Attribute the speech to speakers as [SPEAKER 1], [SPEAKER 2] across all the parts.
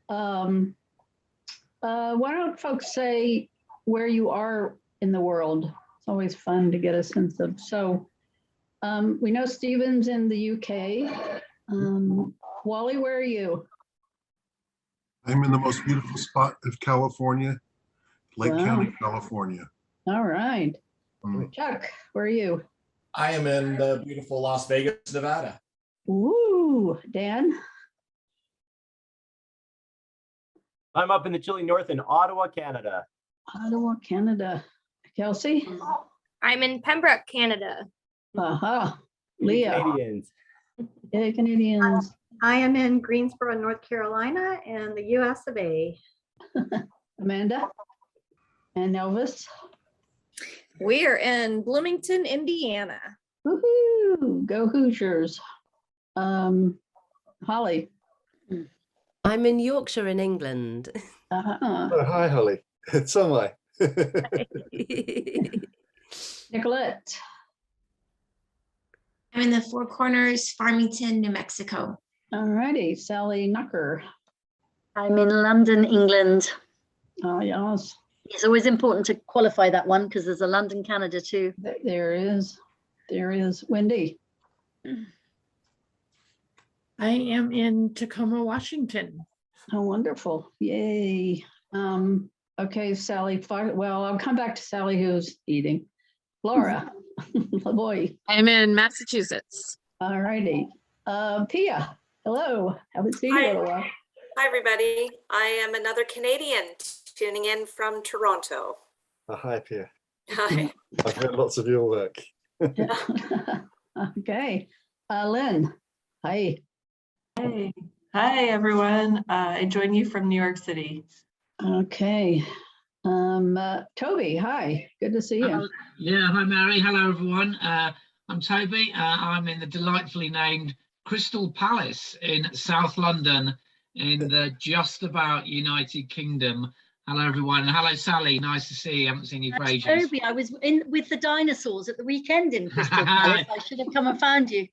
[SPEAKER 1] Um, why don't folks say where you are in the world? It's always fun to get a sense of. So we know Stephen's in the UK. Wally, where are you?
[SPEAKER 2] I'm in the most beautiful spot of California, Lake
[SPEAKER 1] Wow.
[SPEAKER 2] County, California.
[SPEAKER 1] All right. Chuck, where are you?
[SPEAKER 3] I am in the beautiful Las Vegas, Nevada.
[SPEAKER 1] Ooh, Dan?
[SPEAKER 4] I'm up in the chilly north in Ottawa, Canada.
[SPEAKER 1] Ottawa, Canada. Kelsey?
[SPEAKER 5] I'm in Pembroke, Canada.
[SPEAKER 1] Aha.
[SPEAKER 4] Hey,
[SPEAKER 1] Leah?
[SPEAKER 4] Canadians.
[SPEAKER 1] Yeah, Canadians.
[SPEAKER 6] I am in Greensboro, North Carolina, and the US of A.
[SPEAKER 1] Amanda? And Elvis?
[SPEAKER 7] We're in Bloomington, Indiana.
[SPEAKER 1] Woohoo! Go Hoosiers. Holly?
[SPEAKER 8] I'm in Yorkshire in England.
[SPEAKER 1] Uh-huh.
[SPEAKER 9] Oh, hi, Holly. So am I.
[SPEAKER 1] Nicolette?
[SPEAKER 10] I'm in the Four Corners, Farmington, New Mexico.
[SPEAKER 1] All righty. Sally Knucker?
[SPEAKER 11] I'm in London, England.
[SPEAKER 1] Oh, yes.
[SPEAKER 11] It's always important to qualify that one because there's a London, Canada too.
[SPEAKER 1] There is. There is. Wendy?
[SPEAKER 12] I am in Tacoma, Washington.
[SPEAKER 1] Oh, wonderful. Yay. Okay, Sally. Well, I'll come back to Sally who's eating. Laura? Boy.
[SPEAKER 13] I'm in Massachusetts.
[SPEAKER 1] All righty. Pia, hello. Haven't seen you in a while.
[SPEAKER 14] Hi, everybody. I am another Canadian tuning in from Toronto.
[SPEAKER 9] Oh, hi, Pia.
[SPEAKER 14] Hi.
[SPEAKER 9] I've heard lots of your work.
[SPEAKER 1] Okay. Lynn, hi.
[SPEAKER 15] Hey. Hi, everyone. I join you from New York City.
[SPEAKER 1] Okay. Toby, hi. Good to see you.
[SPEAKER 16] Yeah, hi, Mary. Hello, everyone. I'm Toby. I'm in the delightfully named Crystal Palace in South London in the just about United Kingdom. Hello, everyone. Hello, Sally. Nice to see you. I haven't seen you for ages.
[SPEAKER 11] Toby, I was in with the dinosaurs at the weekend in Crystal Palace. I should have come and found you.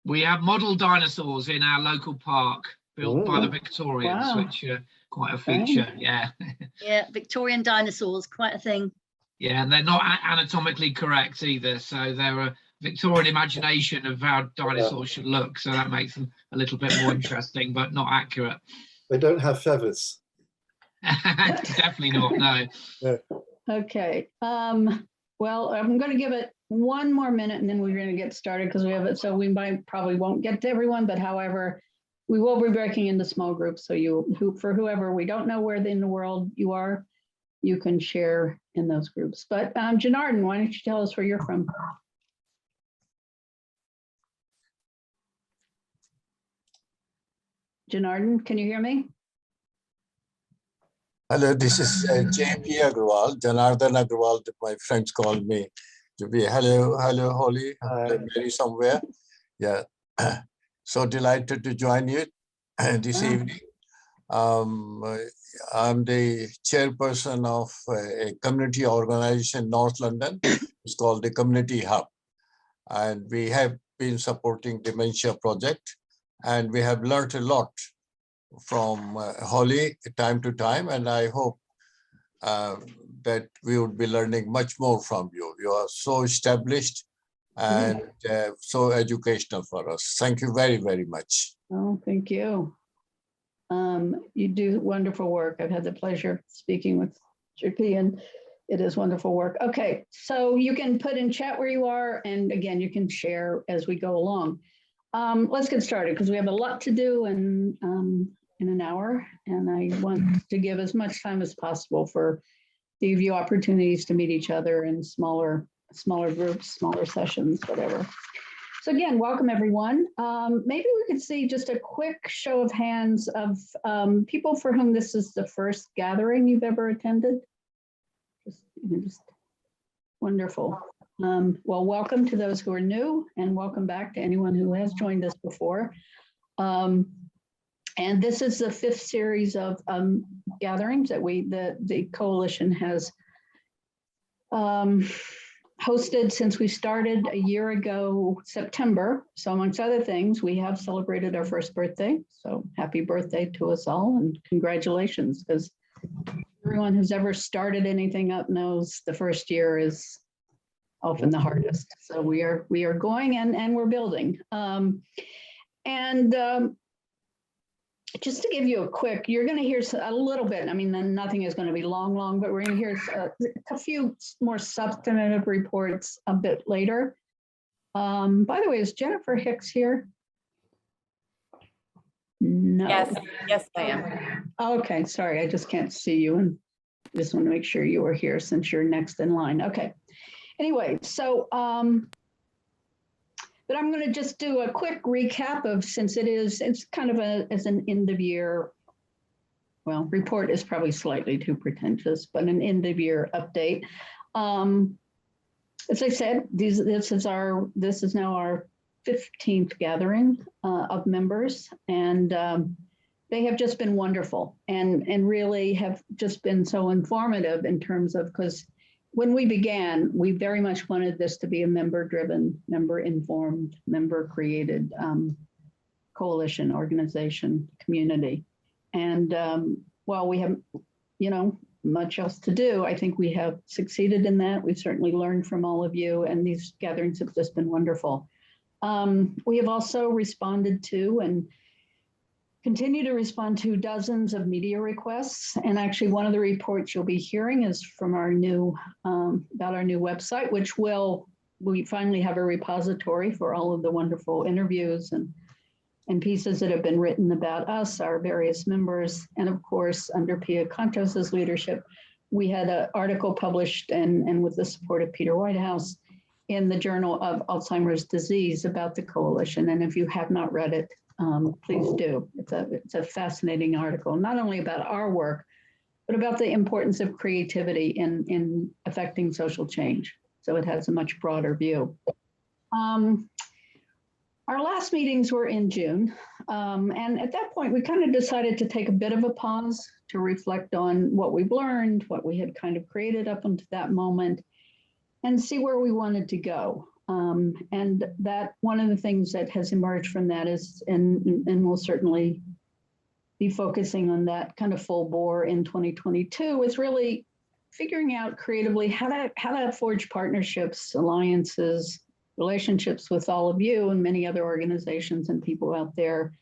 [SPEAKER 16] We have model dinosaurs in our local park built by the Victorians,
[SPEAKER 11] Wow.
[SPEAKER 16] which are quite a feature. Yeah.
[SPEAKER 11] Yeah, Victorian dinosaurs, quite a thing.
[SPEAKER 16] Yeah, and they're not anatomically correct either. So they're a Victorian imagination of how dinosaurs should look. So that makes them a little bit more interesting, but not accurate.
[SPEAKER 9] They don't have feathers.
[SPEAKER 16] Definitely not, no.
[SPEAKER 9] Yeah.
[SPEAKER 1] Okay. Well, I'm going to give it one more minute and then we're going to get started because we have it. So we probably won't get to everyone, but however, we will be breaking into small groups. So for whoever we don't know where in the world you are, you can share in those groups. But Janardhan, why don't you tell us where you're from? Janardhan, can you hear me?
[SPEAKER 17] Hello, this is J.P. Agrawal, Janardhan Agrawal, my friends call me to be. Hello, Holly, Mary somewhere. Yeah, so delighted to join you this evening. I'm the chairperson of a community organization in North London. It's called the Community Hub. And we have been supporting dementia project. And we have learned a lot from Holly time to time. And I hope that we would be learning much more from you. You are so established and so educational for us. Thank you very, very much.
[SPEAKER 1] Oh, thank you. You do wonderful work. I've had the pleasure of speaking with JP and it is wonderful work. Okay, so you can put in chat where you are and again, you can share as we go along. Let's get started because we have a lot to do in an hour and I want to give as much time as possible for give you opportunities to meet each other in smaller groups, smaller sessions, whatever. So again, welcome everyone. Maybe we could see just a quick show of hands of people for whom this is the first gathering you've ever attended. Just wonderful. Well, welcome to those who are new and welcome back to anyone who has joined us before. And this is the 5th series of gatherings that the coalition has hosted since we started a year ago, September. So amongst other things, we have celebrated our first birthday. So happy birthday to us all and congratulations, because everyone who's ever started anything up knows the first year is often the hardest. So we are going and we're building. Just to give you a quick, you're going to hear a little bit. I mean, then nothing is going to be long, but we're going to hear a few more substantive reports a bit later. By the way, is Jennifer Hicks here? No.
[SPEAKER 13] Yes, I am.
[SPEAKER 1] Okay, sorry, I just can't see you, and just want to make sure you are here since you're next in line. Okay. Anyway, so but I'm going to just do a quick recap of, since it's kind of as an end of year, well, report is probably slightly too pretentious, but an end of year update. As I said, this is now our 15th gathering of members, and they have just been wonderful and really have just been so informative in terms of, because when we began, we very much wanted this to be a member-driven, member-informed, member-created coalition, organization, community. And while we have, much else to do, I think we have succeeded in that. We've certainly learned from all of you, and these gatherings have just been wonderful. We have also responded to and continue to respond to dozens of media requests. And actually one of the reports you'll be hearing is from our new, about our new website, which we finally have a repository for all of the wonderful interviews and pieces that have been written about us, our various members. And of course, under Pia Cantos's leadership, we had an article published and with the support of Peter Whitehouse in the Journal of Alzheimer's Disease about the coalition. And if you have not read it, please do. It's a fascinating article, not only about our work, but about the importance of creativity in affecting social change. So it has a much broader view. Our last meetings were in June. And at that point, we kind of decided to take a bit of a pause to reflect on what we've learned, what we had kind of created up until that moment, and see where we wanted to go. And that one of the things that has emerged from that is, and we'll certainly be focusing on that kind of full bore in 2022, is really figuring out creatively how to forge partnerships, alliances, relationships with all of you and many other organizations and people out there,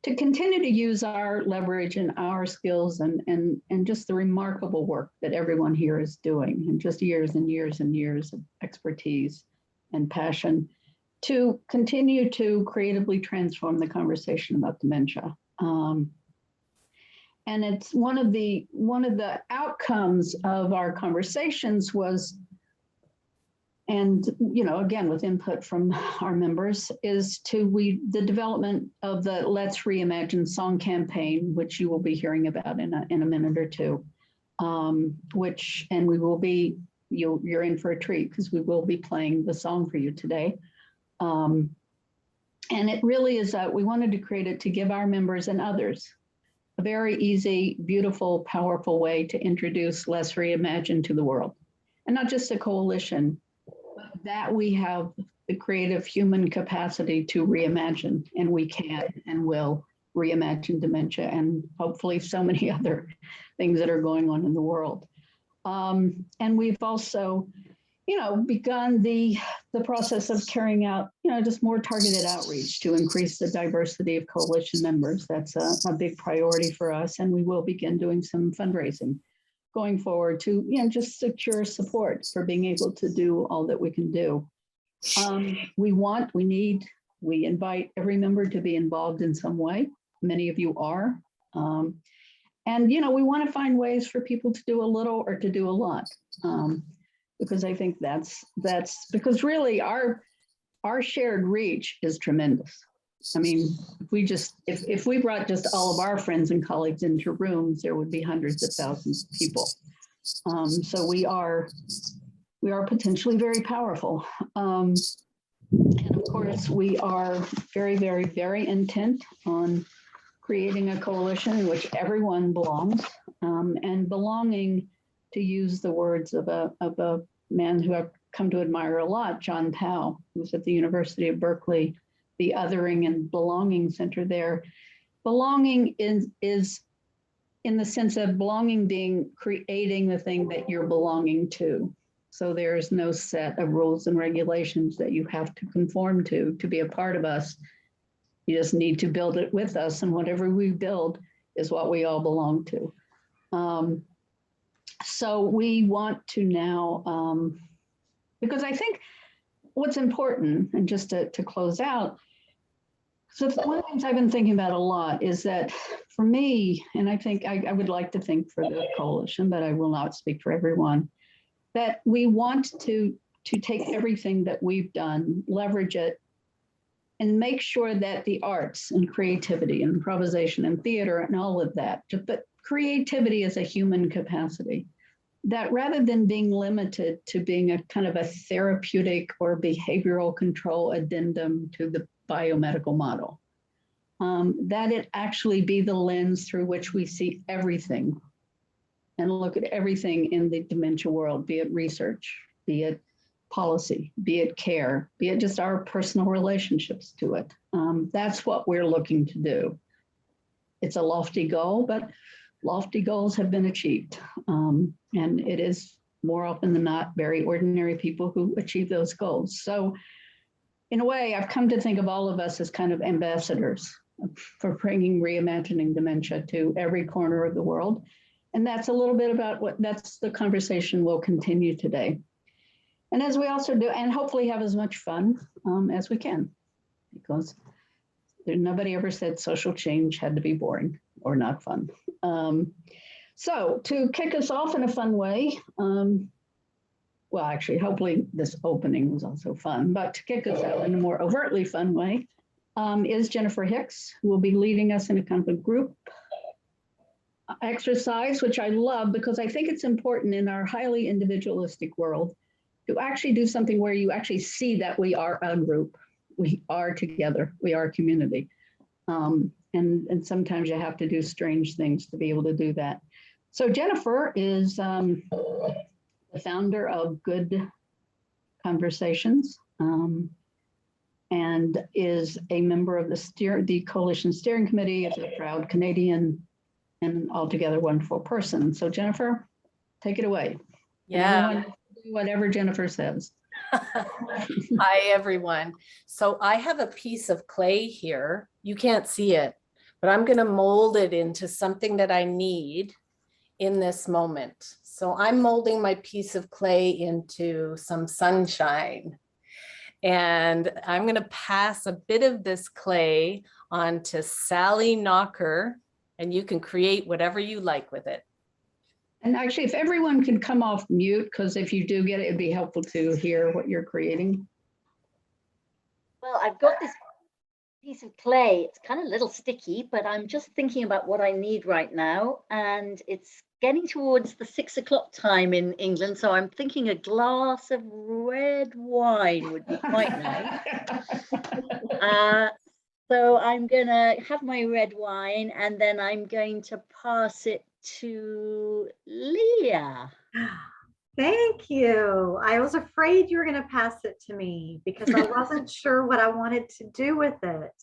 [SPEAKER 1] to continue to use our leverage and our skills and just the remarkable work that everyone here is doing, and just years and years and years of expertise and passion to continue to creatively transform the conversation about dementia. And it's one of the outcomes of our conversations was, and again with input from our members, is the development of the Let's Reimagine song campaign, which you will be hearing about in a minute or two, and we will be, you're in for a treat because we will be playing the song for you today. And it really is that we wanted to create it to give our members and others a very easy, beautiful, powerful way to introduce Let's Reimagine to the world, and not just a coalition, that we have the creative human capacity to reimagine, and we can and will reimagine dementia and hopefully so many other things that are going on in the world. And we've also, begun the process of carrying out, just more targeted outreach to increase the diversity of coalition members. That's a big priority for us, and we will begin doing some fundraising going forward to, just secure support for being able to do all that we can do. We invite every member to be involved in some way. Many of you are. And, we want to find ways for people to do a little or to do a lot. Because I think that's because really our shared reach is tremendous. I mean, if we brought just all of our friends and colleagues into rooms, there would be hundreds of thousands of people. So we are potentially very powerful. And of course, we are very, very, very intent on creating a coalition in which everyone belongs, and belonging, to use the words of a man who I've come to admire a lot, John Powell, who's at the University of Berkeley, the Othering and Belonging Center there. Belonging is in the sense of belonging being creating the thing that you're belonging to. So there is no set of rules and regulations that you have to conform to be a part of us. You just need to build it with us, and whatever we build is what we all belong to. So we want to now, because I think what's important, and just to close out, so one of the things I've been thinking about a lot is that for me, and I think I would like to think for the coalition, but I will not speak for everyone, that we want to take everything that we've done, leverage it, and make sure that the arts and creativity and improvisation and theater and all of that, but creativity is a human capacity, that rather than being limited to being a kind of a therapeutic or behavioral control addendum to the biomedical model, that it actually be the lens through which we see everything and look at everything in the dementia world, be it research, be it policy, be it care, be it just our personal relationships to it. That's what we're looking to do. It's a lofty goal, but lofty goals have been achieved. And it is more often than not very ordinary people who achieve those goals. So in a way, I've come to think of all of us as kind of ambassadors for bringing reimagining dementia to every corner of the world. And that's a little bit about that's the conversation we'll continue today. And as we also do, and hopefully have as much fun as we can, because nobody ever said social change had to be boring or not fun. So to kick us off in a fun way, well, actually, hopefully this opening was also fun, but to kick us out in a more overtly fun way is Jennifer Hicks, who will be leading us in a kind of a group exercise, which I love because I think it's important in our highly individualistic world to actually do something where you actually see that we are a group, we are together, we are a community. And sometimes you have to do strange things to be able to do that. So Jennifer is the founder of Good Conversations and is a member of the Coalition Steering Committee, is a proud Canadian and altogether wonderful person. So Jennifer, take it away.
[SPEAKER 13] Yeah.
[SPEAKER 1] Do whatever Jennifer says.
[SPEAKER 13] Hi, everyone. So I have a piece of clay here. You can't see it, but I'm going to mold it into something that I need in this moment. So I'm molding my piece of clay into some sunshine. And I'm going to pass a bit of this clay on to Sally Knocker, and you can create whatever you like with it.
[SPEAKER 1] And actually, if everyone can come off mute, because if you do get it, it'd be helpful to hear what you're creating.
[SPEAKER 11] Well, I've got this piece of clay. It's kind of a little sticky, but I'm just thinking about what I need right now. And it's getting towards the 6 o'clock time in England. So I'm thinking a glass of red wine would be quite nice. So I'm going to have my red wine and then I'm going to pass it to Leah.
[SPEAKER 6] Thank you. I was afraid you were going to pass it to me because I wasn't sure what I wanted to do with it.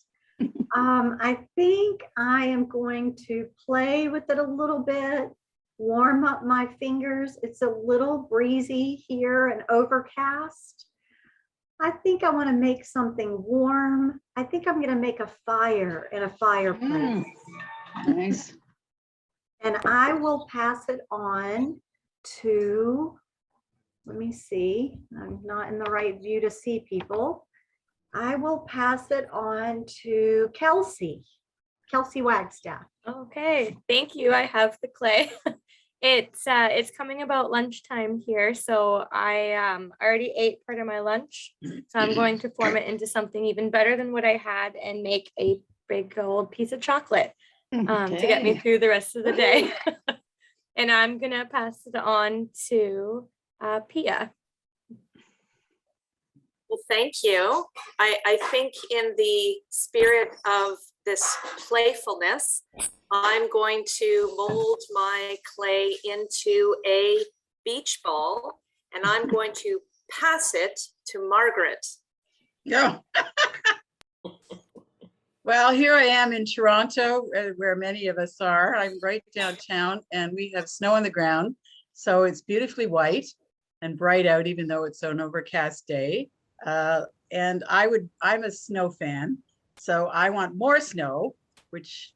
[SPEAKER 6] I think I am going to play with it a little bit, warm up my fingers. It's a little breezy here and overcast. I think I want to make something warm. I think I'm going to make a fire in a fireplace.
[SPEAKER 1] Nice.
[SPEAKER 6] And I will pass it on to, let me see, I'm not in the right view to see people. I will pass it on to Kelsey Wagstaff.
[SPEAKER 5] Okay, thank you. I have the clay. It's coming about lunchtime here, so I already ate part of my lunch. So I'm going to form it into something even better than what I had and make a big old piece of chocolate to get me through the rest of the day. And I'm gonna pass it on to Pia.
[SPEAKER 14] Well, thank you. I think in the spirit of this playfulness, I'm going to mold my clay into a beach ball. and I'm going to pass it to Margaret.
[SPEAKER 18] Yeah. Well, here I am in Toronto, where many of us are. I'm right downtown, and we have snow on the ground. So it's beautifully white and bright out, even though it's an overcast day. And I'm a snow fan, so I want more snow, which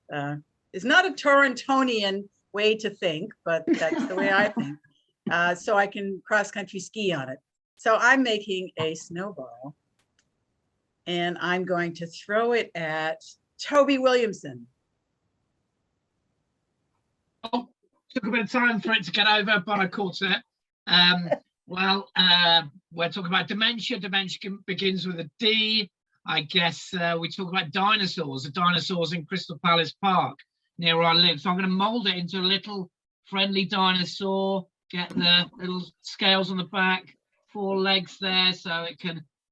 [SPEAKER 18] is not a Torontonian way to think, but that's the way I think. So I can cross-country ski on it. So I'm making a snowball, and I'm going to throw it at Toby Williamson.
[SPEAKER 16] Oh, took a bit of time for it to get over, but I caught it. Well, we're talking about dementia. Dementia begins with a D. I guess we talk about dinosaurs, the dinosaurs in Crystal Palace Park near where I live. So I'm going to mold it into a little friendly dinosaur, get the little scales on the back, 4 legs there, so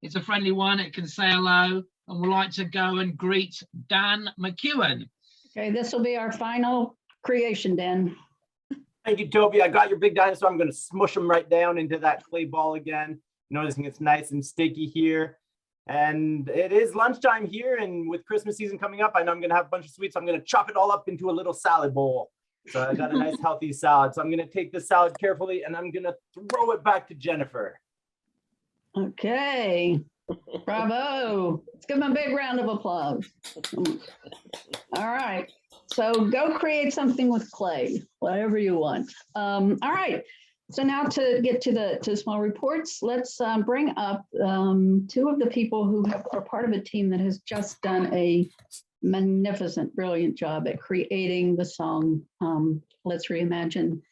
[SPEAKER 16] it's a friendly one. It can say hello, and we'd like to go and greet Dan McEwen.
[SPEAKER 1] Okay, this will be our final creation, Dan.
[SPEAKER 4] Thank you, Toby. I got your big dinosaur. I'm going to smush him right down into that clay ball again. Noticing it's nice and sticky here. And it is lunchtime here, and with Christmas season coming up, I know I'm going to have a bunch of sweets. So I'm going to chop it all up into a little salad bowl. So I got a nice healthy salad. So I'm going to take this salad carefully, and I'm going to throw it back to Jennifer.
[SPEAKER 1] Okay, bravo. Let's give them a big round of applause. All right, so go create something with clay, whatever you want. All right, so now to get to the small reports, let's bring up 2 of the people who are part of a team that has just done a magnificent, brilliant job at creating the song, Let's Reimagine,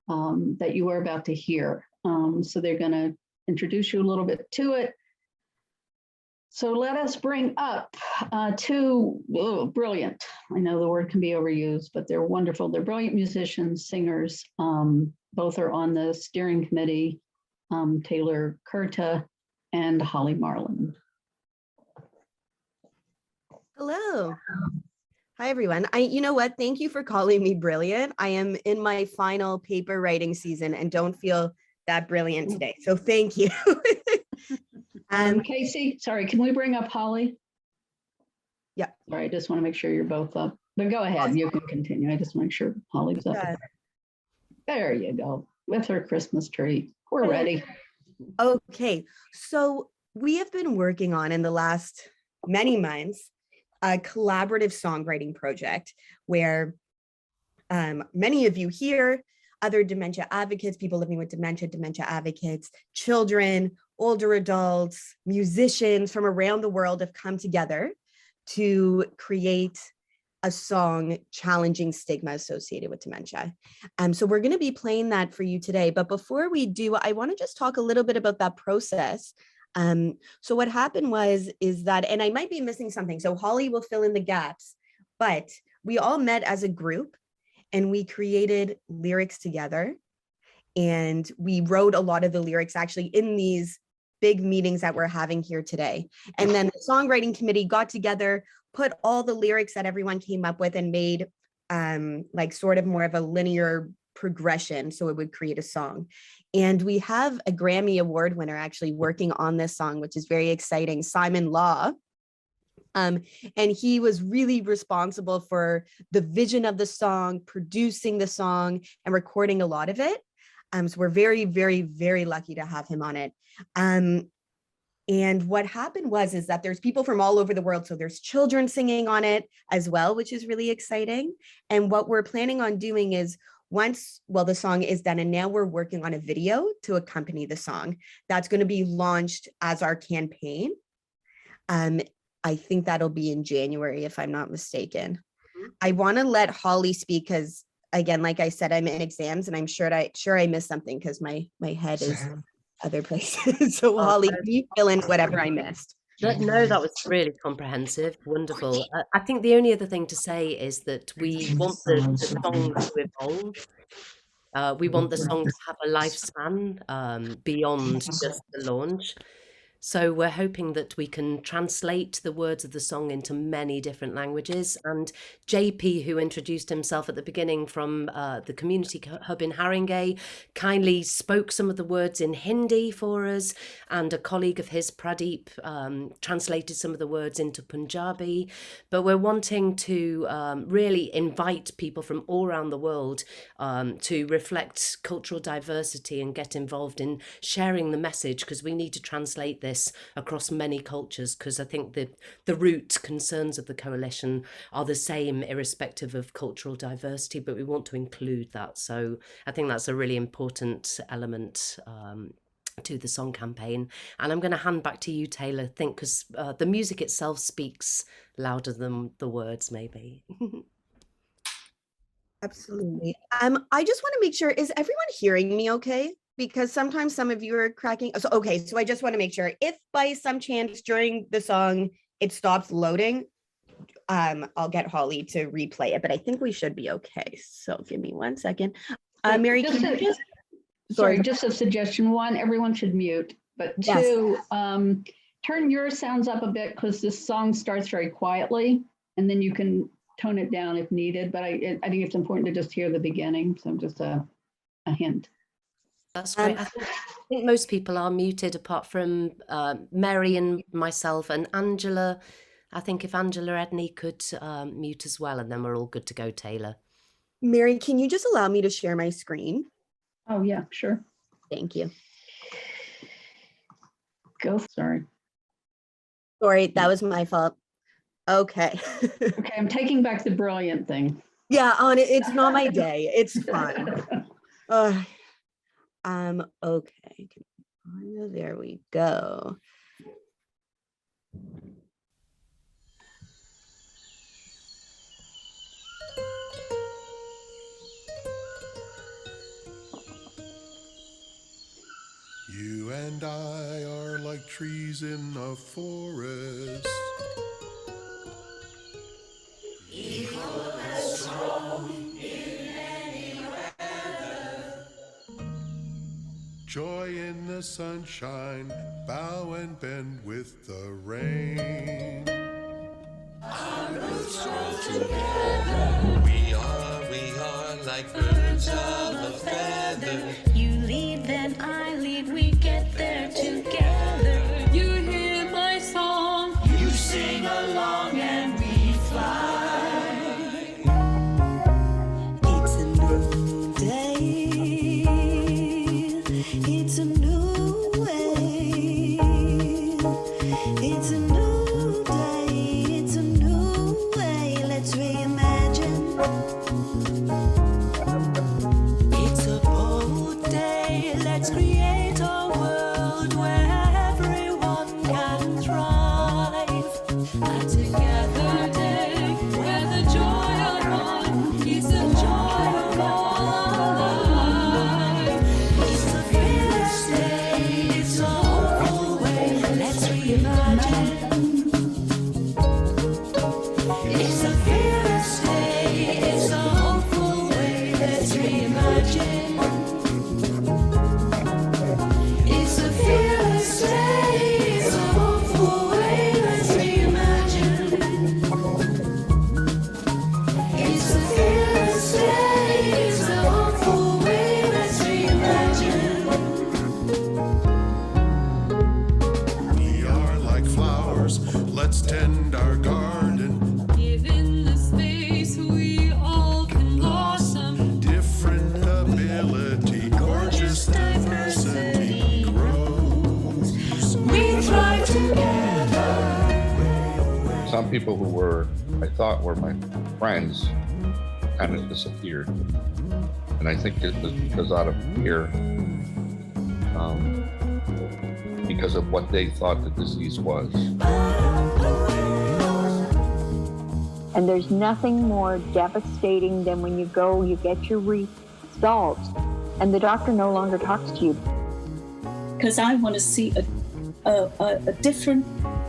[SPEAKER 1] that you are about to hear. So they're gonna introduce you a little bit to it. So let us bring up 2 brilliant, I know the word can be overused, but they're wonderful. They're brilliant musicians, singers. Both are on the steering committee, Taylor Kurta and Holly Marlin.
[SPEAKER 19] Hello. Hi, everyone. You know what? Thank you for calling me brilliant. I am in my final paper writing season and don't feel that brilliant today. So thank you.
[SPEAKER 1] Casey, sorry, can we bring up Holly?
[SPEAKER 19] Yeah.
[SPEAKER 1] Sorry, I just want to make sure you're both up. But go ahead, you can continue. I just want to make sure Holly's up. There you go, with her Christmas tree. We're ready.
[SPEAKER 19] Okay, so we have been working on, in the last many months, a collaborative songwriting project where many of you here, other dementia advocates, people living with dementia, dementia advocates, children, older adults, musicians from around the world have come together to create a song challenging stigma associated with dementia. So we're going to be playing that for you today. But before we do, I want to just talk a little bit about that process. So what happened is that, and I might be missing something, so Holly will fill in the gaps, but we all met as a group and we created lyrics together. And we wrote a lot of the lyrics actually in these big meetings that we're having here today. And then the songwriting committee got together, put all the lyrics that everyone came up with and made like sort of more of a linear progression so it would create a song. And we have a Grammy Award winner actually working on this song, which is very exciting, Simon Law. And he was really responsible for the vision of the song, producing the song, and recording a lot of it. So we're very, very, very lucky to have him on it. And what happened is that there's people from all over the world. So there's children singing on it as well, which is really exciting. And what we're planning on doing is the song is done, and now we're working on a video to accompany the song. That's going to be launched as our campaign. I think that'll be in January, if I'm not mistaken. I want to let Holly speak because, again, like I said, I'm in exams and I'm sure I missed something because my head is other places. So Holly, can you fill in whatever I missed?
[SPEAKER 8] No, that was really comprehensive, wonderful. I think the only other thing to say is that we want the song to evolve. We want the song to have a lifespan beyond just the launch. So we're hoping that we can translate the words of the song into many different languages. And JP, who introduced himself at the beginning from the community hub in Haringey, kindly spoke some of the words in Hindi for us. And a colleague of his, Pradeep, translated some of the words into Punjabi. But we're wanting to really invite people from all around the world to reflect cultural diversity and get involved in sharing the message, because we need to translate this across many cultures, because I think the root concerns of the coalition are the same irrespective of cultural diversity, but we want to include that. So I think that's a really important element to the song campaign. And I'm going to hand back to you, Taylor, I think, because the music itself speaks louder than the words, maybe.
[SPEAKER 19] Absolutely. I just want to make sure, is everyone hearing me okay? Because sometimes some of you are cracking. So, okay, so I just want to make sure if by some chance during the song it stops loading, I'll get Holly to replay it, but I think we should be okay. So give me 1 second. Mary, can you just...
[SPEAKER 1] Sorry, just a suggestion. 1, everyone should mute, but 2, turn your sounds up a bit, because this song starts very quietly, and then you can tone it down if needed. But I think it's important to just hear the beginning. So just a hint.
[SPEAKER 8] That's great. I think most people are muted apart from Mary and myself and Angela. I think if Angela Edney could mute as well, and then we're all good to go, Taylor.
[SPEAKER 19] Mary, can you just allow me to share my screen?
[SPEAKER 1] Oh, yeah, sure.
[SPEAKER 19] Thank you.
[SPEAKER 1] Go, sorry.
[SPEAKER 19] Sorry, that was my fault. Okay.
[SPEAKER 1] Okay, I'm taking back the brilliant thing.
[SPEAKER 19] Yeah, it's not my day. It's fine. Okay. There we go.
[SPEAKER 2] You and I are like trees in a forest.
[SPEAKER 20] Equal and strong in any weather.
[SPEAKER 2] Joy in the sunshine, bow and bend with the rain.
[SPEAKER 20] Our roots grow together. We are like birds of a feather. You lead, then I lead, we get there together. You hear my song, you sing along, and we fly. It's a new day, it's a new way. It's a new day, it's a new way. Let's reimagine. It's a bold day, let's create a world where everyone can thrive. A together day where the joy of one is the joy of all alive. It's a fearless day, it's a hopeful way, let's reimagine. It's a fearless day, it's a hopeful way, let's reimagine. It's a fearless day, it's a hopeful way, let's reimagine. It's a fearless day, it's a hopeful way, let's reimagine.
[SPEAKER 2] We are like flowers, let's tend our garden.
[SPEAKER 20] Given the space, we all can blossom.
[SPEAKER 2] Different ability, gorgeous diversity grows.
[SPEAKER 20] We thrive together.
[SPEAKER 21] Some people who I thought were my friends kind of disappeared. And I think it was because out of fear, because of what they thought the disease was.
[SPEAKER 22] And there's nothing more devastating than when you go, you get your results, and the doctor no longer talks to you.
[SPEAKER 23] Because I want to see a different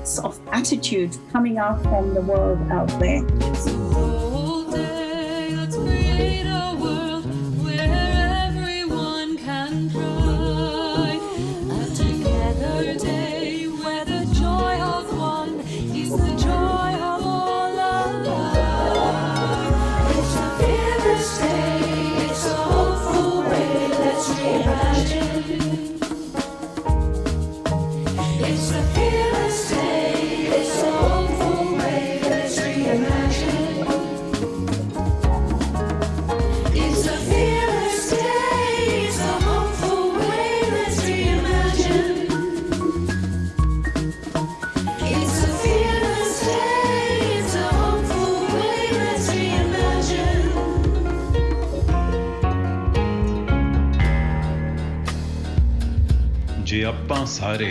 [SPEAKER 23] sort of attitude coming out from the world out there.
[SPEAKER 20] It's a whole day, let's create a world where everyone can cry. A together day where
[SPEAKER 3] ਆਪਾਂ ਸਾਰੇ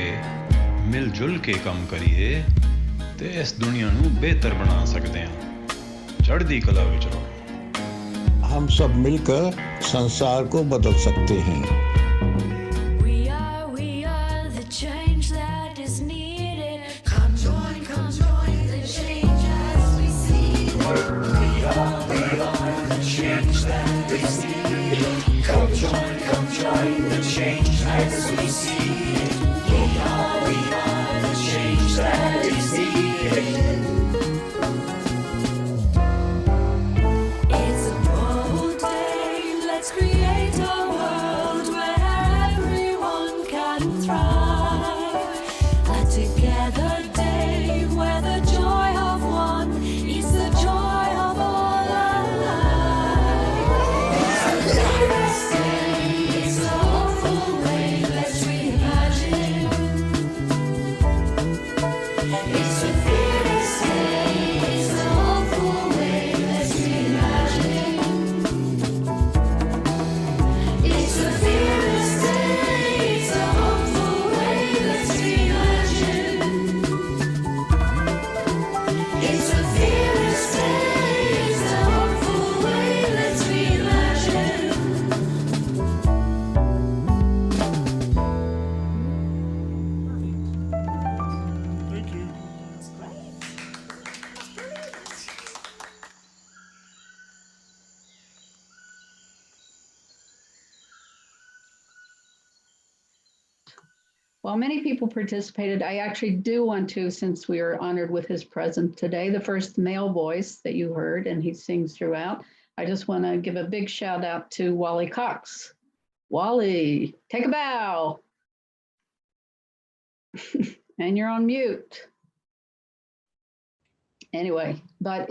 [SPEAKER 3] ਮਿਲ ਜੁਲ ਕੇ ਕੰਮ ਕਰੀਏ ਤੇ ਇਸ ਦੁਨੀਆ ਨੂੰ ਬਿਹਤਰ ਬਣਾ ਸਕਦੇ ਹਾਂ ਚੜ੍ਹਦੀ ਕਲਾ ਵਿੱਚ ਰਹੋ
[SPEAKER 17] हम सब मिलकर संसार को बदल सकते हैं
[SPEAKER 20] We are the change that is needed. Come join the change as we see it. We are the change that is needed. Come join the change as we see it. We are the change that is needed. Let's create a world where everyone can thrive. A together day where the joy of one is the joy of all alive. It's a hopeful way, let's reimagine. It's a fearless day, it's a hopeful way, let's reimagine. It's a fearless day, it's a hopeful way, let's reimagine. It's a fearless day, it's a hopeful way, let's reimagine.
[SPEAKER 2] Thank you.
[SPEAKER 1] While many people participated, I actually do want to, since we are honored with his presence today, the first male voice that you heard, and he sings throughout. I just want to give a big shout out to Wally Cox. Wally, take a bow. And you're on mute. Anyway, but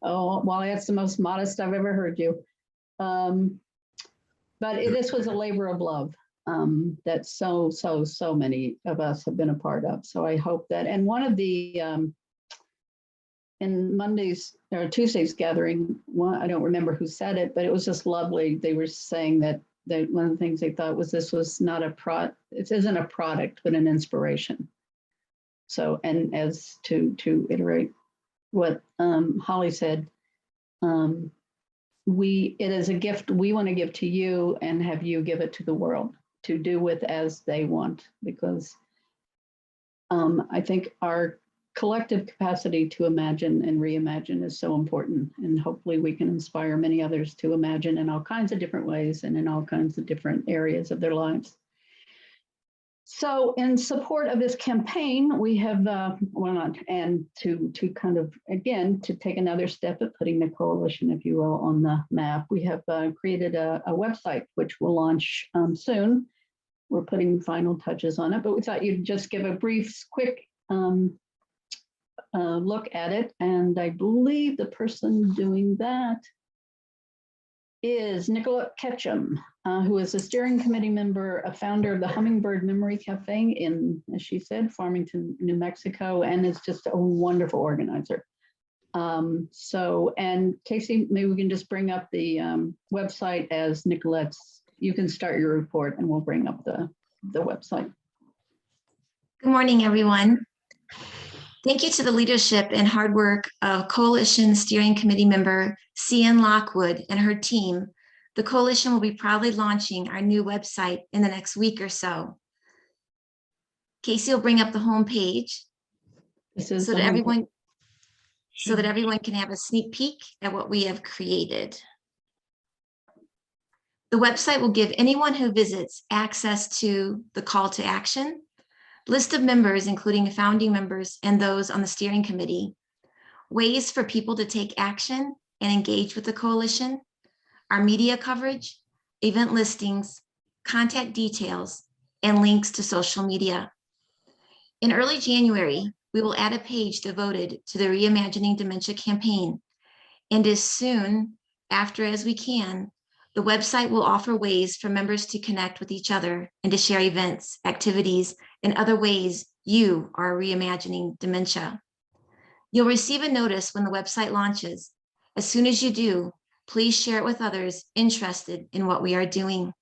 [SPEAKER 1] oh, Wally, that's the most modest I've ever heard you. This was a labor of love that so many of us have been a part of. So I hope that, and one of the, in Monday's or Tuesday's gathering, I don't remember who said it, but it was just lovely. They were saying that one of the things they thought was this was not it isn't a product, but an inspiration. So, and as to iterate what Holly said, it is a gift we want to give to you and have you give it to the world to do with as they want, because I think our collective capacity to imagine and reimagine is so important, and hopefully we can inspire many others to imagine in all kinds of different ways and in all kinds of different areas of their lives. So in support of this campaign, we have, and to kind of, again, to take another step at putting the coalition, if you will, on the map, we have created a website, which will launch soon. We're putting final touches on it, but we thought you'd just give a brief, quick look at it. And I believe the person doing that is Nicolette Ketchum, who is a steering committee member, a founder of the Hummingbird Memory Cafe in, as she said, Farmington, New Mexico, and is just a wonderful organizer. And Casey, maybe we can just bring up the website as Nicolette's, you can start your report and we'll bring up the website.
[SPEAKER 7] Good morning, everyone. Thank you to the leadership and hard work of Coalition Steering Committee member Cian Lockwood and her team. The Coalition will be proudly launching our new website in the next week or so. Casey will bring up the home page so that everyone can have a sneak peek at what we have created. The website will give anyone who visits access to the call to action, list of members, including founding members and those on the steering committee, ways for people to take action and engage with the coalition, our media coverage, event listings, contact details, and links to social media. In early January, we will add a page devoted to the Reimagining Dementia campaign. And as soon after as we can, the website will offer ways for members to connect with each other and to share events, activities, and other ways you are reimagining dementia. You'll receive a notice when the website launches. As soon as you do, please share it with others interested in what we are doing.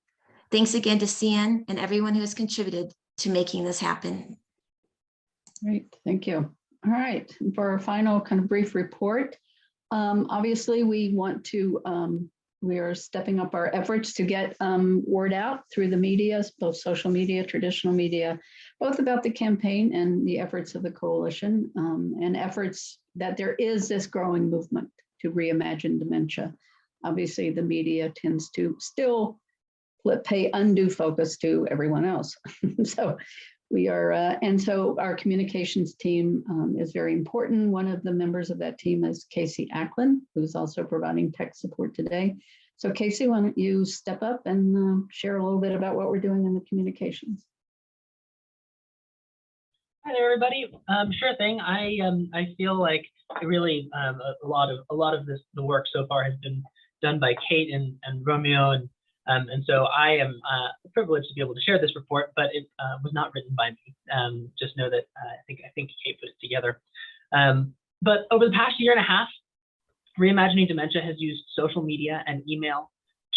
[SPEAKER 7] Thanks again to CN and everyone who has contributed to making this happen.
[SPEAKER 1] Great, thank you. All right, for our final kind of brief report, obviously we want to, we are stepping up our efforts to get word out through the media, both social media, traditional media, both about the campaign and the efforts of the coalition, and efforts that there is this growing movement to reimagine dementia. Obviously, the media tends to still pay undue focus to everyone else. So we are, and so our communications team is very important. One of the members of that team is Casey Acklin, who's also providing tech support today. So Casey, why don't you step up and share a little bit about what we're doing in the communications?
[SPEAKER 10] Hi there, everybody. Sure thing. I feel like really a lot of the work so far has been done by Kate and Romeo, and so I am privileged to be able to share this report, but it was not written by me. Just know that I think Kate put it together. But over the past year and a half, Reimagining Dementia has used social media and email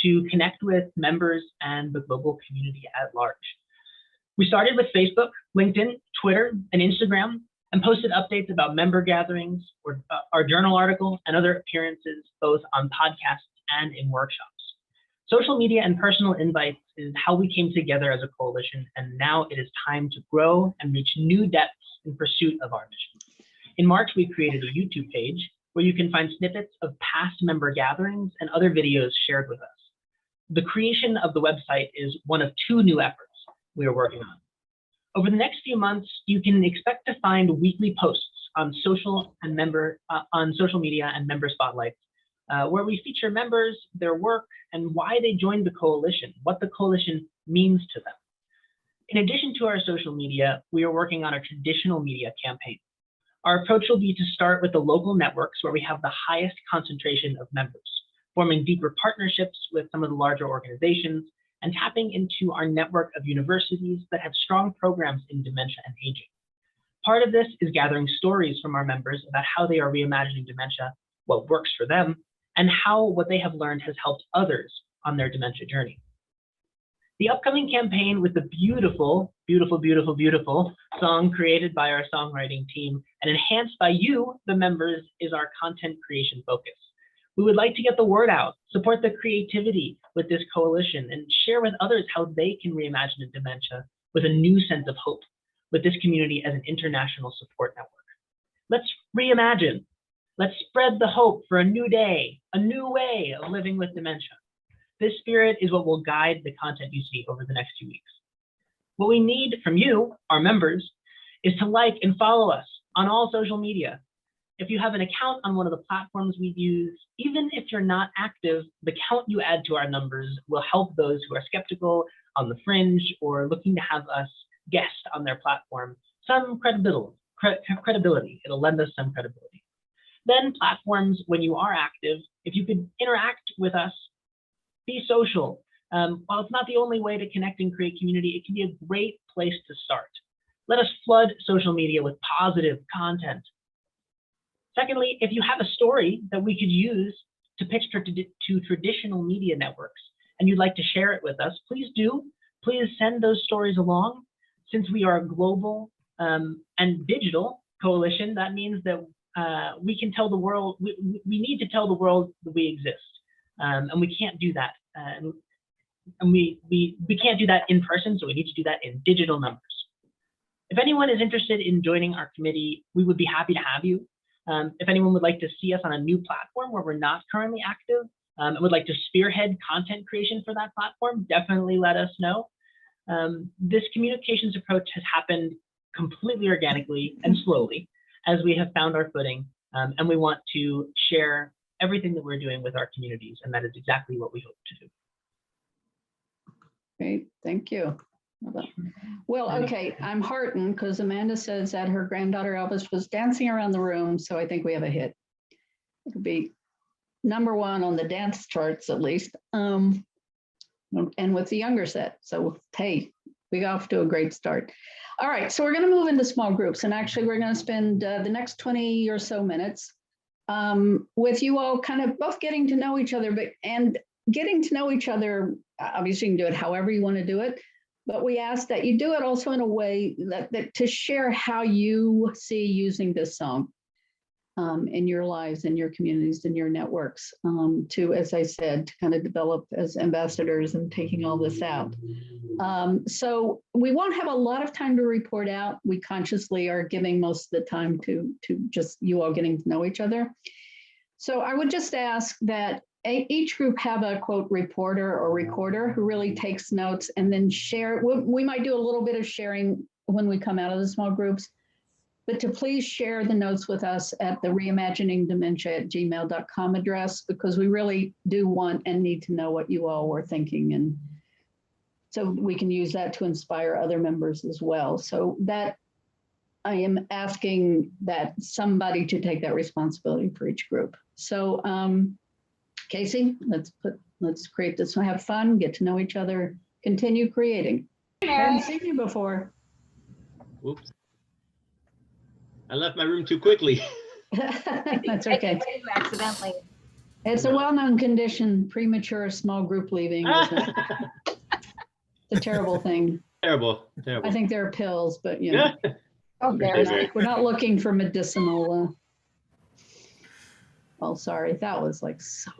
[SPEAKER 10] to connect with members and the global community at large. We started with Facebook, LinkedIn, Twitter, and Instagram, and posted updates about member gatherings, or our journal article, and other appearances, both on podcasts and in workshops. Social media and personal invites is how we came together as a coalition, and now it is time to grow and reach new depths in pursuit of our mission. In March, we created a YouTube page where you can find snippets of past member gatherings and other videos shared with us. The creation of the website is one of 2 new efforts we are working on. Over the next few months, you can expect to find weekly posts on social media and member spotlights, where we feature members, their work, and why they joined the coalition, what the coalition means to them. In addition to our social media, we are working on a traditional media campaign. Our approach will be to start with the local networks where we have the highest concentration of members, forming deeper partnerships with some of the larger organizations, and tapping into our network of universities that have strong programs in dementia and aging. Part of this is gathering stories from our members about how they are reimagining dementia, what works for them, and how what they have learned has helped others on their dementia journey. The upcoming campaign with the beautiful, beautiful, beautiful, beautiful song created by our songwriting team and enhanced by you, the members, is our content creation focus. We would like to get the word out, support the creativity with this coalition, and share with others how they can reimagine dementia with a new sense of hope, with this community as an international support network. Let's reimagine. Let's spread the hope for a new day, a new way of living with dementia. This spirit is what will guide the content you see over the next few weeks. What we need from you, our members, is to like and follow us on all social media. If you have an account on one of the platforms we use, even if you're not active, the count you add to our numbers will help those who are skeptical, on the fringe, or looking to have us guest on their platform some credibility. It'll lend us some credibility. Then platforms, when you are active, if you could interact with us, be social. While it's not the only way to connect and create community, it can be a great place to start. Let us flood social media with positive content. Secondly, if you have a story that we could use to pitch to traditional media networks and you'd like to share it with us, please do. Please send those stories along. Since we are a global and digital coalition, that means that we can tell the world, we need to tell the world that we exist. And we can't do that. And we can't do that in person, so we need to do that in digital numbers. If anyone is interested in joining our committee, we would be happy to have you. If anyone would like to see us on a new platform where we're not currently active and would like to spearhead content creation for that platform, definitely let us know. This communications approach has happened completely organically and slowly as we have found our footing, and we want to share everything that we're doing with our communities, and that is exactly what we hope to do.
[SPEAKER 1] Great, thank you. Well, okay, I'm heartened because Amanda says that her granddaughter Elvis was dancing around the room, so I think we have a hit. It'll be #1 on the dance charts at least, and with the younger set. So hey, we got off to a great start. All right, so we're going to move into small groups, and actually we're going to spend the next 20 or so minutes with you all kind of both getting to know each other, and getting to know each other, obviously you can do it however you want to do it, but we ask that you do it also in a way that to share how you see using this song in your lives, in your communities, in your networks, to, as I said, to kind of develop as ambassadors and taking all this out. So we won't have a lot of time to report out. We consciously are giving most of the time to just you all getting to know each other. So I would just ask that each group have a quote reporter or recorder who really takes notes and then share. We might do a little bit of sharing when we come out of the small groups, but to please share the notes with us at the reimaginingdementia@gmail.com address, because we really do want and need to know what you all were thinking. And so we can use that to inspire other members as well. So that I am asking that somebody to take that responsibility for each group. So Casey, let's create this, have fun, get to know each other, continue creating. I haven't seen you before.
[SPEAKER 9] Whoops. I left my room too quickly.
[SPEAKER 1] That's okay.
[SPEAKER 11] Accidentally.
[SPEAKER 1] It's a well-known condition, premature small group leaving. Isn't it? It's a terrible thing.
[SPEAKER 9] Terrible.
[SPEAKER 1] I think there are pills, but you know. We're not looking for medicinal. Oh, sorry. That was like so.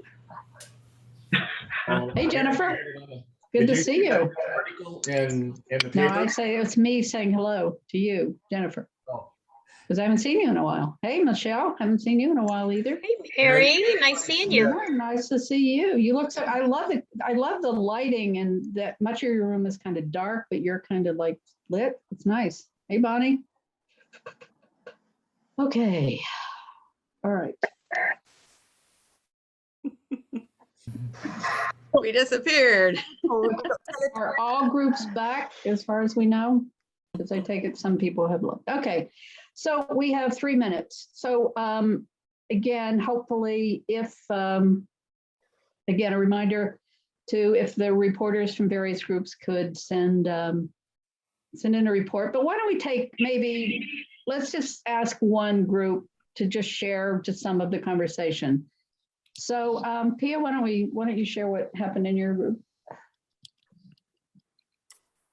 [SPEAKER 1] Hey, Jennifer. Good to see you. No, I'd say it's me saying hello to you, Jennifer. Because I haven't seen you in a while. Hey, Michelle, haven't seen you in a while either.
[SPEAKER 5] Hey, Mary, nice seeing you.
[SPEAKER 1] Yeah, nice to see you. You look so. I love the lighting, and that much of your room is kind of dark, but you're kind of like lit. It's nice. Hey, Bonnie. Okay. All right.
[SPEAKER 18] We disappeared.
[SPEAKER 1] Are all groups back as far as we know? Because I take it some people have looked. Okay. So we have 3 minutes. So again, hopefully if, again, a reminder to if the reporters from various groups could send in a report, but why don't we take maybe, let's just ask one group to just share just some of the conversation. So Pia, why don't you share what happened in your group?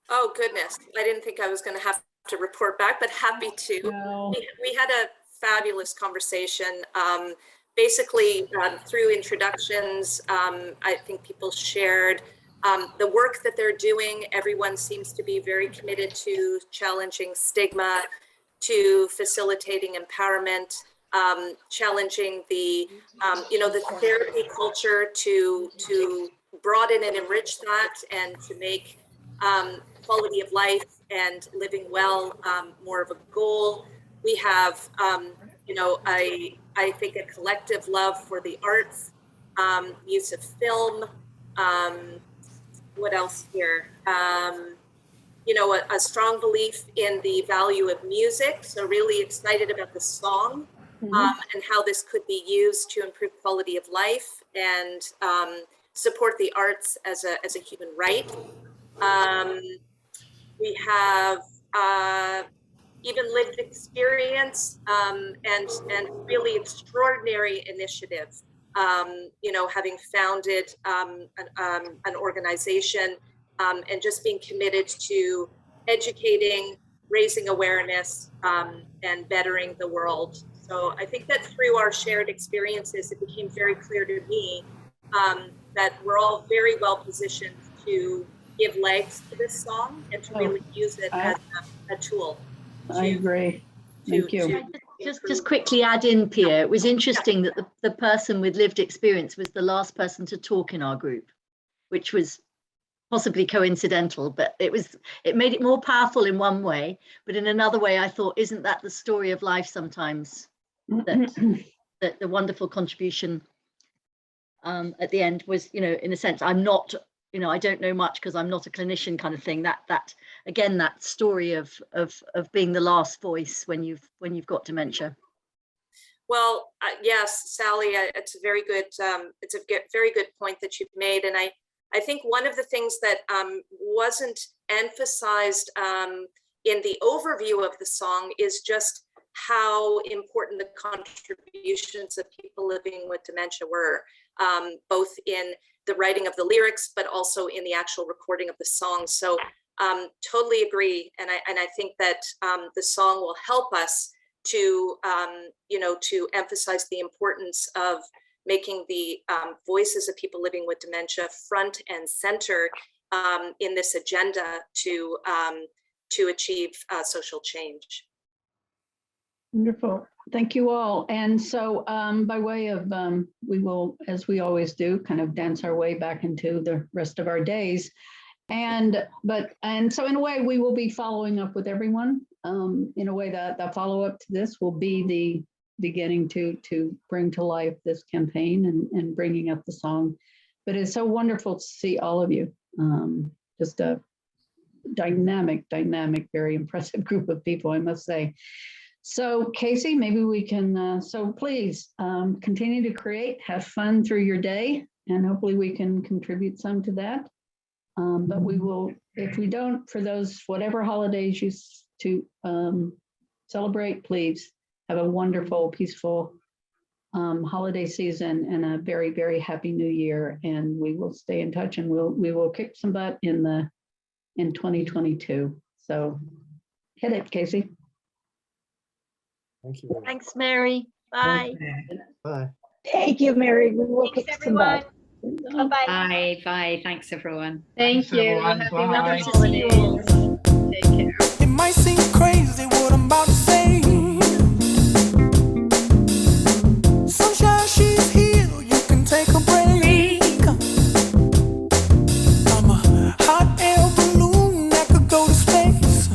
[SPEAKER 14] Oh, goodness. I didn't think I was going to have to report back, but happy to.
[SPEAKER 1] No.
[SPEAKER 14] We had a fabulous conversation. Basically, through introductions, I think people shared the work that they're doing. Everyone seems to be very committed to challenging stigma, to facilitating empowerment, challenging the, the therapy culture to broaden and enrich that, and to make quality of life and living well more of a goal. We have, I think a collective love for the arts, use of film. What else here? A strong belief in the value of music. So really excited about the song and how this could be used to improve quality of life and support the arts as a human right. We have even lived experience and really extraordinary initiative. Having founded an organization and just being committed to educating, raising awareness, and bettering the world. So I think that through our shared experiences, it became very clear to me that we're all very well positioned to give legs to this song and to really use it as a tool.
[SPEAKER 1] I agree. Thank you.
[SPEAKER 11] Just quickly add in, Pia, it was interesting that the person with lived experience was the last person to talk in our group, which was possibly coincidental, but it made it more powerful in one way, but in another way, I thought, isn't that the story of life sometimes? That the wonderful contribution at the end was, in a sense, I'm not, I don't know much because I'm not a clinician kind of thing. That again, that story of being the last voice when you've got dementia.
[SPEAKER 14] Well, yes, Sally, it's a very good point that you've made, and I think one of the things that wasn't emphasized in the overview of the song is just how important the contributions of people living with dementia were, both in the writing of the lyrics, but also in the actual recording of the song. So totally agree. And I think that the song will help us to, to emphasize the importance of making the voices of people living with dementia front and center in this agenda to achieve social change.
[SPEAKER 1] Wonderful. Thank you all. And so by way of, we will, as we always do, kind of dance our way back into the rest of our days. And so in a way, we will be following up with everyone. In a way that the follow-up to this will be the beginning to bring to life this campaign and bringing up the song. But it's so wonderful to see all of you. Just a dynamic, very impressive group of people, I must say. So Casey, maybe we can, so please continue to create, have fun through your day, and hopefully we can contribute some to that. But we will, if we don't, for those, whatever holidays you to celebrate, please have a wonderful, peaceful holiday season and a very, very happy new year. And we will stay in touch, and we will kick some butt in 2022. So hit it, Casey.
[SPEAKER 4] Thank you.
[SPEAKER 22] Thanks, Mary. Bye.
[SPEAKER 4] Bye.
[SPEAKER 22] Thank you, Mary. We will kick some butt. Bye-bye.
[SPEAKER 12] Bye. Bye. Thanks, everyone.
[SPEAKER 22] Thank you.
[SPEAKER 16] everyone.
[SPEAKER 22] Happy
[SPEAKER 16] Bye.
[SPEAKER 22] Mother's Day. Take care.
[SPEAKER 20] It might seem crazy what I'm about to say. Sunshine, she's here. You can take a break. I'm a hot air balloon that could go to space.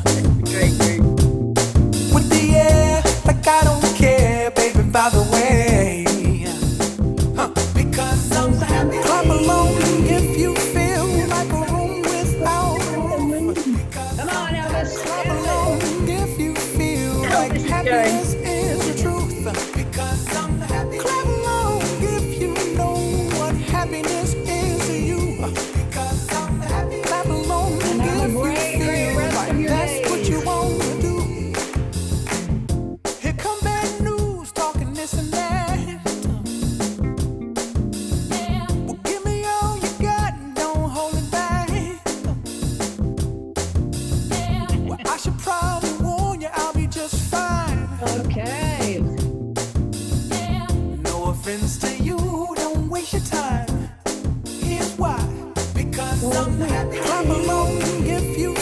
[SPEAKER 20] With the air, like I don't care, baby, by the way. Because I'm happy. Clap along if you feel like a room without a roof.
[SPEAKER 1] Come on, Elvis.
[SPEAKER 20] Clap along if you feel like happiness is the truth. Because I'm happy. Clap along if you know what happiness is to you. Because I'm happy. Clap along if you feel like that's what you want to do. Here come bad news, talking this and that. Well, give me all you got and don't hold it back. Well, I should probably warn you, I'll be just fine.
[SPEAKER 1] Okay.
[SPEAKER 20] No offense to you, don't waste your time. Here's why. Because I'm happy. Clap along if you